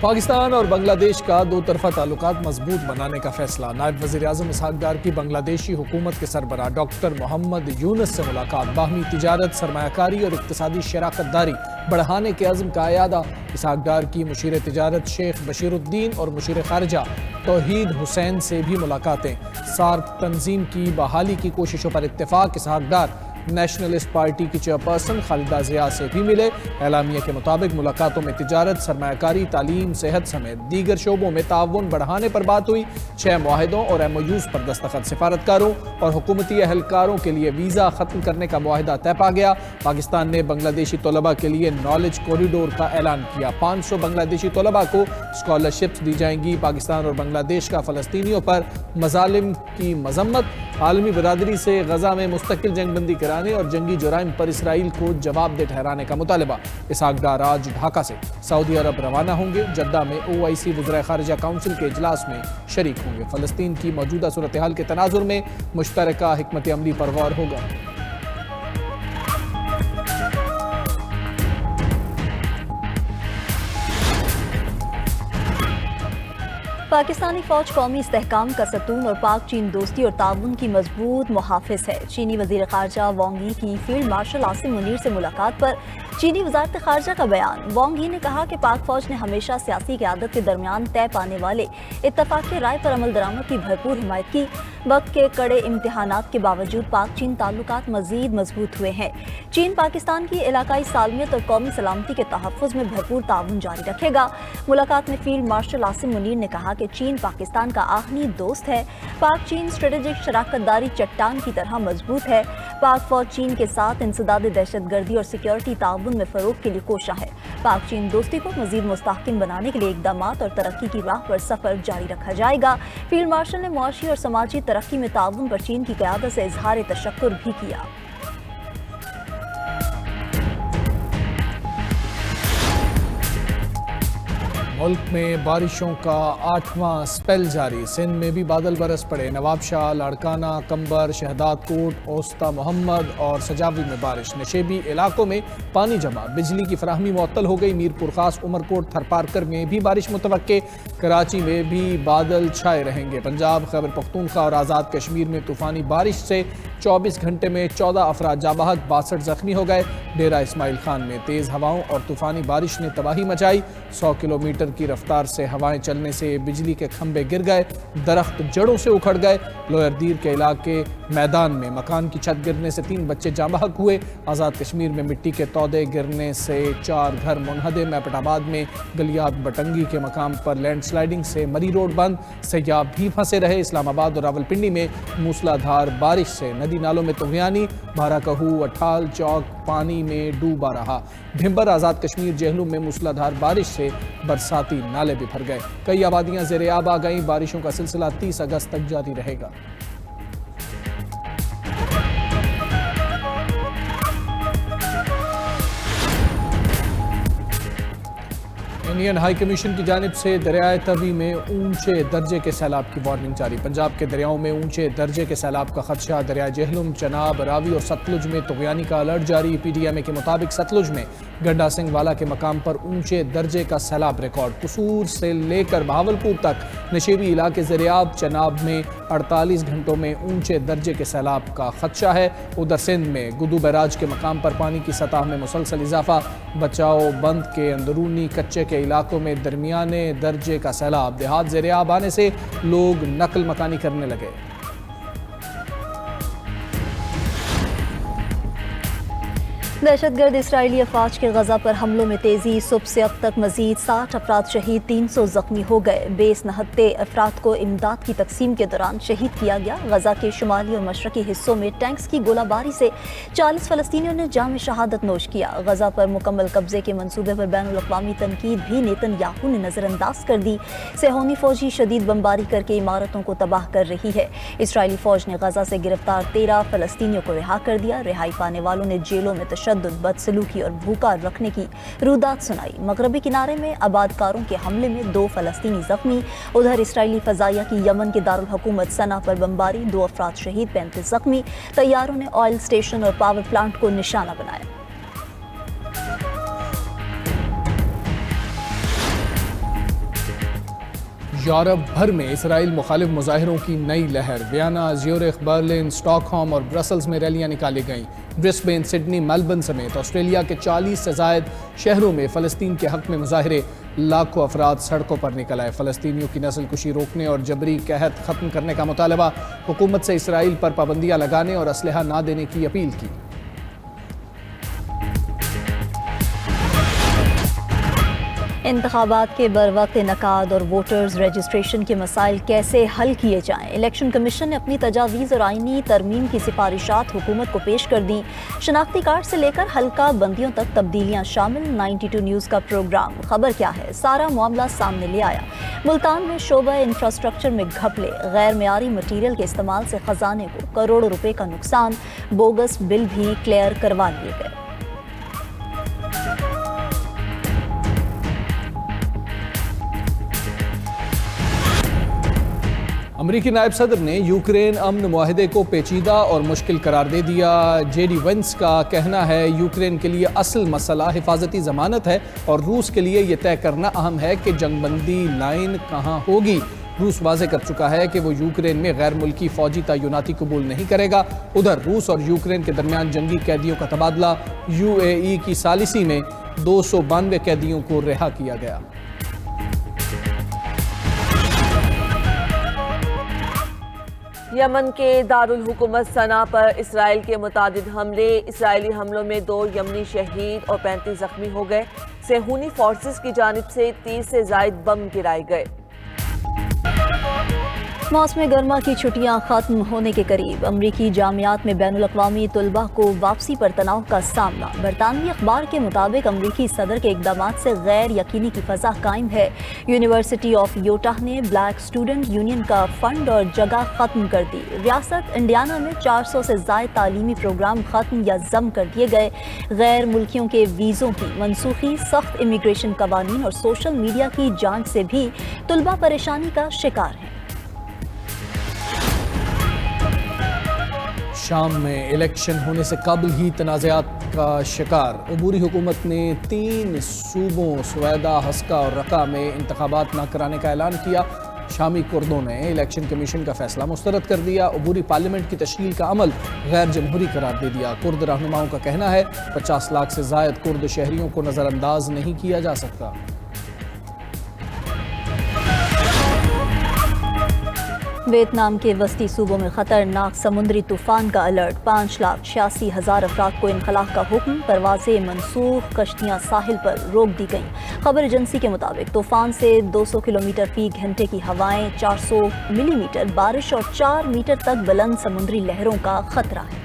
پاکستان اور بنگلہ دیش کا دو طرفہ تعلقات مضبوط بنانے کا فیصلہ۔ نائب وزیر اعظم اسحاق ڈار کی بنگلہ دیشی حکومت کے سربراہ ڈاکٹر محمد یونس سے ملاقات۔ باہمی تجارت، سرمایہ کاری اور اقتصادی شراکت داری بڑھانے کے عزم کا اعادہ۔ اسحاق ڈار کی مشیر تجارت شیخ بشیر الدین اور مشیر خارجہ توحید حسین سے بھی ملاقاتیں۔ سارک تنظیم کی بحالی کی کوششوں پر اتفاق۔ اسحاق ڈار نیشنلسٹ پارٹی کی چیئرپرسن خالدہ ضیاء سے بھی ملے۔ اعلامیہ کے مطابق ملاقاتوں میں تجارت، سرمایہ کاری، تعلیم، صحت سمیت دیگر شعبوں میں تعاون بڑھانے پر بات ہوئی۔ 6 معاہدوں اور MOUs پر دستخط۔ سفارتکاروں اور حکومتی اہلکاروں کے لیے ویزا ختم کرنے کا معاہدہ طے پا گیا۔ پاکستان نے بنگلہ دیشی طلباء کے لیے نالج کوریڈور کا اعلان کیا۔ 500 بنگلہ دیشی طلباء کو اسکالرشپس دی جائیں گی۔ پاکستان اور بنگلہ دیش کا فلسطینیوں پر مظالم کی مذمت۔ عالمی برادری سے غزہ میں مستقل جنگ بندی کرانے اور جنگی جرائم پر اسرائیل کو جواب دہ ٹھہرانے کا مطالبہ۔ اسحاق ڈار آج ڈھاکہ سے سعودی عرب روانہ ہوں گے۔ جدہ میں OIC وزرائے خارجہ کونسل کے اجلاس میں شریک ہوں گے۔ فلسطین کی موجودہ صورتحال کے تناظر میں مشترکہ حکمت عملی پر غور ہوگا۔ پاکستانی فوج قومی استحکام کا ستون اور پاک چین دوستی اور تعاون کی مضبوط محافظ ہے۔ چینی وزیر خارجہ وانگ ای کی فیلڈ مارشل عاصم منیر سے ملاقات پر چینی وزارت خارجہ کا بیان۔ وانگ ای نے کہا کہ پاک فوج نے ہمیشہ سیاسی قیادت کے درمیان طے پانے والے اتفاقی رائے پر عمل درآمد کی بھرپور حمایت کی۔ وقت کے کڑے امتحانات کے باوجود پاک چین تعلقات مزید مضبوط ہوئے ہیں۔ چین پاکستان کی علاقائی سالمیت اور قومی سلامتی کے تحفظ میں بھرپور تعاون جاری رکھے گا۔ ملاقات میں فیلڈ مارشل عاصم منیر نے کہا کہ چین پاکستان کا آخری دوست ہے۔ پاک چین اسٹریٹجک شراکت داری چٹان کی طرح مضبوط ہے۔ پاک فوج چین کے ساتھ انسداد دہشت گردی اور سیکیورٹی تعاون میں فروغ کے لیے کوشاں ہے۔ پاک چین دوستی کو مزید مستحکم بنانے کے لیے اقدامات اور ترقی کی راہ پر سفر جاری رکھا جائے گا۔ فیلڈ مارشل نے معاشی اور سماجی ترقی میں تعاون پر چین کی قیادت سے اظہار تشکر بھی کیا۔ ملک میں بارشوں کا 8واں سپیل جاری۔ سندھ میں بھی بادل برس پڑے۔ نواب شاہ، لاڑکانہ، کمبر، شہداد کوٹ، اوسطا محمد اور سجاوی میں بارش۔ نشیبی علاقوں میں پانی جمع۔ بجلی کی فراہمی معطل ہو گئی۔ میرپور خاص، عمرکوٹ، تھرپارکر میں بھی بارش متوقع۔ کراچی میں بھی بادل چھائے رہیں گے۔ پنجاب، خیبر پختونخوا اور آزاد کشمیر میں طوفانی بارش سے 24 گھنٹے میں 14 افراد جاں بحق، 62 زخمی ہو گئے۔ ڈیرہ اسماعیل خان میں تیز ہواؤں اور طوفانی بارش نے تباہی مچائی۔ 100 کلومیٹر کی رفتار سے ہوائیں چلنے سے بجلی کے کھمبے گر گئے، درخت جڑوں سے اکھڑ گئے۔ لوئر دیر کے علاقے میدان میں مکان کی چھت گرنے سے 3 بچے جاں بحق ہوئے۔ آزاد کشمیر میں مٹی کے تودے گرنے سے 4 گھر منہدم۔ میپٹ آباد میں گلیات بٹنگی کے مقام پر لینڈ سلائیڈنگ سے مری روڈ بند، سیاح بھی پھنسے رہے۔ اسلام آباد اور راولپنڈی میں موسلا دھار بارش سے ندی نالوں میں طغیانی، بھارا کہو، اٹھال چوک پانی میں ڈوبا رہا۔ بھمبر، آزاد کشمیر جہلم میں موسلا دھار بارش سے برساتی نالے بھی بھر گئے۔ کئی آبادیاں زیر آب آ گئیں۔ بارشوں کا سلسلہ 30 اگست تک جاری رہے گا۔ انڈین ہائی کمیشن کی جانب سے دریائے توی میں اونچے درجے کے سیلاب کی وارننگ جاری۔ پنجاب کے دریاؤں میں اونچے درجے کے سیلاب کا خدشہ۔ دریائے جہلم، چناب، راوی اور ستلج میں طغیانی کا الرٹ جاری۔ PDMA کے مطابق ستلج میں گنڈا سنگھ والا کے مقام پر اونچے درجے کا سیلاب ریکارڈ۔ قصور سے لے کر بہاولپور تک نشیبی علاقے زیر آب۔ چناب میں 48 گھنٹوں میں اونچے درجے کے سیلاب کا خدشہ ہے۔ ادھر سندھ میں گدو بیراج کے مقام پر پانی کی سطح میں مسلسل اضافہ۔ بچاؤ بند کے اندرونی کچے کے علاقوں میں درمیانے درجے کا سیلاب۔ دیہات زیر آب آنے سے لوگ نقل مکانی کرنے لگے۔ دہشت گرد اسرائیلی افواج کے غزہ پر حملوں میں تیزی۔ صبح سے اب تک مزید 60 افراد شہید، 300 زخمی ہو گئے۔ 20 نہتے افراد کو امداد کی تقسیم کے دوران شہید کیا گیا۔ غزہ کے شمالی اور مشرقی حصوں میں ٹینکس کی گولہ باری سے 40 فلسطینیوں نے جام شہادت نوش کیا۔ غزہ پر مکمل قبضے کے منصوبے پر بین الاقوامی تنقید بھی نیتن یاہو نے نظر انداز کر دی۔ صہیونی فوجی شدید بمباری کر کے عمارتوں کو تباہ کر رہی ہے۔ اسرائیلی فوج نے غزہ سے گرفتار 13 فلسطینیوں کو رہا کر دیا۔ رہائی پانے والوں نے جیلوں میں تشدد، بدسلوکی اور بھوکا رکھنے کی رودات سنائی۔ مغربی کنارے میں آبادکاروں کے حملے میں 2 فلسطینی زخمی۔ ادھر اسرائیلی فضائیہ کی یمن کے دارالحکومت صنعا پر بمباری، 2 افراد شہید، 35 زخمی۔ طیاروں نے آئل اسٹیشن اور پاور پلانٹ کو نشانہ بنایا۔ یورپ بھر میں اسرائیل مخالف مظاہروں کی نئی لہر، Vienna, Zurich, Berlin, stock home اور برسلز میں ریلیاں نکالی گئیں۔ برسبین، سڈنی، میلبرن سمیت آسٹریلیا کے 40 سے زائد شہروں میں فلسطین کے حق میں مظاہرے، لاکھوں افراد سڑکوں پر نکل آئے۔ فلسطینیوں کی نسل کشی روکنے اور جبری قحط ختم کرنے کا مطالبہ، حکومت سے اسرائیل پر پابندیاں لگانے اور اسلحہ نہ دینے کی اپیل کی۔ انتخابات کے بروقت انعقاد اور ووٹرز رجسٹریشن کے مسائل کیسے حل کیے جائیں؟ الیکشن کمیشن نے اپنی تجاویز اور آئینی ترمیم کی سفارشات حکومت کو پیش کر دیں۔ شناختی کارڈ سے لے کر حلقہ بندیوں تک تبدیلیاں شامل۔ 92 نیوز کا پروگرام خبر کیا ہے سارا معاملہ سامنے لے آیا۔ ملتان میں شعبہ انفراسٹرکچر میں گھپلے، غیر معیاری مٹیریل کے استعمال سے خزانے کو کروڑوں روپے کا نقصان، بوگس بل بھی کلیئر کروا لیے گئے۔ امریکی نائب صدر نے یوکرین امن معاہدے کو پیچیدہ اور مشکل قرار دے دیا۔ جے ڈی وینس کا کہنا ہے یوکرین کے لیے اصل مسئلہ حفاظتی ضمانت ہے اور روس کے لیے یہ طے کرنا اہم ہے کہ جنگ بندی لائن کہاں ہوگی۔ روس واضح کر چکا ہے کہ وہ یوکرین میں غیر ملکی فوجی تعیناتی قبول نہیں کرے گا۔ ادھر روس اور یوکرین کے درمیان جنگی قیدیوں کا تبادلہ، یو اے ای کی ثالثی میں 292 قیدیوں کو رہا کیا گیا۔ یمن کے دارالحکومت صنعا پر اسرائیل کے متعدد حملے، اسرائیلی حملوں میں 2 یمنی شہید اور 35 زخمی ہو گئے۔ صہیونی فورسز کی جانب سے 30 سے زائد بم گرائے گئے۔ موسم گرما کی چھٹیاں ختم ہونے کے قریب، امریکی جامعات میں بین الاقوامی طلباء کو واپسی پر تناؤ کا سامنا۔ برطانوی اخبار کے مطابق امریکی صدر کے اقدامات سے غیر یقینی کی فضا قائم ہے۔ یونیورسٹی آف یوٹاہ نے بلیک اسٹوڈنٹ یونین کا فنڈ اور جگہ ختم کر دی۔ ریاست انڈیانا میں 400 سے زائد تعلیمی پروگرام ختم یا ضم کر دیے گئے۔ غیر ملکیوں کے ویزوں کی منسوخی، سخت امیگریشن قوانین اور سوشل میڈیا کی جانچ سے بھی طلباء پریشانی کا شکار ہیں۔ شام میں الیکشن ہونے سے قبل ہی تنازعات کا شکار، عبوری حکومت نے 3 صوبوں سویدا، حسکہ اور رقہ میں انتخابات نہ کرانے کا اعلان کیا۔ شامی کردوں نے الیکشن کمیشن کا فیصلہ مسترد کر دیا۔ عبوری پارلیمنٹ کی تشکیل کا عمل غیر جمہوری قرار دے دیا۔ کرد رہنماؤں کا کہنا ہے 50 لاکھ سے زائد کرد شہریوں کو نظر انداز نہیں کیا جا سکتا۔ ویتنام کے وسطی صوبوں میں خطرناک سمندری طوفان کا الرٹ، 5,86,000 افراد کو انخلاء کا حکم، پروازیں منسوخ، کشتیاں ساحل پر روک دی گئیں۔ خبر ایجنسی کے مطابق طوفان سے 200 کلومیٹر فی گھنٹے کی ہوائیں، 400 ملی میٹر بارش اور 4 میٹر تک بلند سمندری لہروں کا خطرہ ہے۔